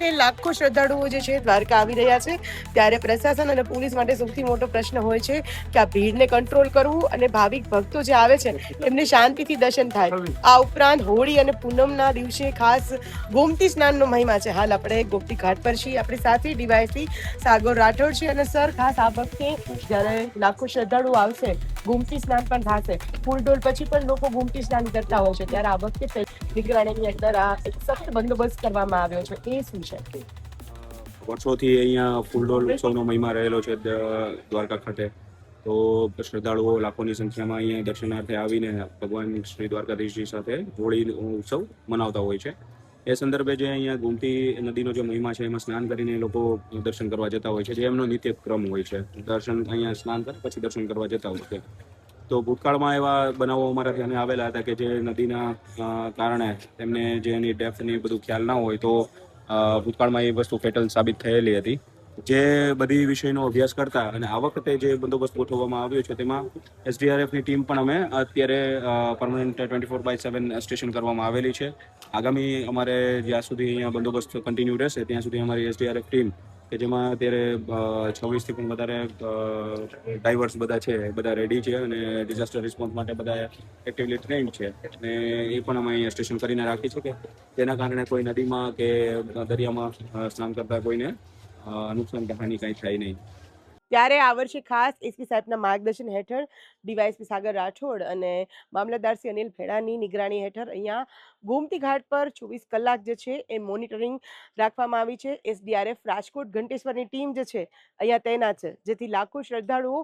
નિમિત્તે લાખો શ્રદ્ધાળુઓ જે છે દ્વારકા આવી રહ્યા છે, ત્યારે પ્રશાસન અને પોલીસ માટે સૌથી મોટો પ્રશ્ન હોય છે કે આ ભીડને કંટ્રોલ કરવું અને ભાવિક ભક્તો જે આવે છે એમને શાંતિથી દર્શન થાય. આ ઉપરાંત હોળી અને પૂનમના દિવસે ખાસ ગોમતી સ્નાનનો મહિમા છે. હાલ આપણે ગોમતી ઘાટ પર છીએ, આપણી સાથે ડીવાયસપી સાગર રાઠોડ છે. અને સર, ખાસ આ વખતે જ્યારે લાખો શ્રદ્ધાળુઓ આવશે, ગોમતી સ્નાન પણ થશે, ફૂલડોલ પછી પણ લોકો ગોમતી સ્નાન કરતા હોય છે, ત્યારે આ વખતે નિગરાણીની અંદર આ એક સખ્ત બંદોબસ્ત કરવામાં આવ્યો છે, એ શું છે? વર્ષોથી અહીંયા ફૂલડોલ ઉત્સવનો મહિમા રહેલો છે દ્વારકા ખાતે. તો શ્રદ્ધાળુઓ લાખોની સંખ્યામાં અહીંયા દર્શનાર્થે આવીને ભગવાન શ્રી દ્વારકાધીશજી સાથે હોળી ઉત્સવ મનાવતા હોય છે. એ સંદર્ભે જે અહીંયા ગોમતી નદીનો જે મહિમા છે એમાં સ્નાન કરીને લોકો દર્શન કરવા જતા હોય છે, જે એમનો નિત્યક્રમ હોય છે. દર્શન અહીંયા સ્નાન કરી પછી દર્શન કરવા જતા હોય છે. તો ભૂતકાળમાં એવા બનાવો અમારા ધ્યાને આવેલા હતા કે જે નદીના કારણે તેમને જે એની ડેપ્થની બધું ખ્યાલ ના હોય, તો ભૂતકાળમાં એ વસ્તુ ફેટલ સાબિત થયેલી હતી. જે બધી વિષયનો અભ્યાસ કરતા અને આ વખતે જે બંદોબસ્ત ગોઠવવામાં આવ્યો છે તેમાં એસડીઆરએફની ટીમ પણ અમે અત્યારે પરમનન્ટ 24/7 સ્ટેશન કરવામાં આવેલી છે. આગામી અમારે જ્યાં સુધી અહીંયા બંદોબસ્ત કન્ટિન્યુ રહેશે ત્યાં સુધી અમારી એસડીઆરએફ ટીમ, કે જેમાં અત્યારે 26થી પણ વધારે ડાઈવર્સ બધા છે, બધા રેડી છે અને ડિઝાસ્ટર રિસ્પોન્સ માટે બધા એક્ટિવલી ટ્રેન્ડ છે. અને એ પણ અમે અહીંયા સ્ટેશન કરીને રાખી છે કે તેના કારણે કોઈ નદીમાં કે દરિયામાં સ્નાન કરતા કોઈને નુકસાન કે હાનિ કંઈ થાય નહીં. ત્યારે આ વર્ષે ખાસ એસપી સાહેબના માર્ગદર્શન હેઠળ ડીવાયએસપી સાગર રાઠોડ અને મામલતદાર શ્રી અનિલ ભેડાની નિગરાણી હેઠળ અહીંયા ગોમતી ઘાટ પર 24 કલાક જે છે એ મોનિટરિંગ રાખવામાં આવી છે. એસડીઆરએફ રાજકોટ ઘંટેશ્વરની ટીમ જે છે અહીંયા તૈનાત છે, જેથી લાખો શ્રદ્ધાળુઓ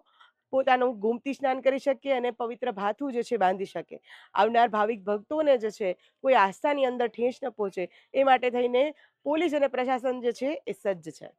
પોતાનું ગોમતી સ્નાન કરી શકે અને પવિત્ર ભાથું જે છે બાંધી શકે. આવનાર ભાવિક ભક્તોને જે છે કોઈ આસ્થાની અંદર ઠેસ ન પહોંચે એ માટે થઈને પોલીસ અને પ્રશાસન જે છે એ સજ્જ છે.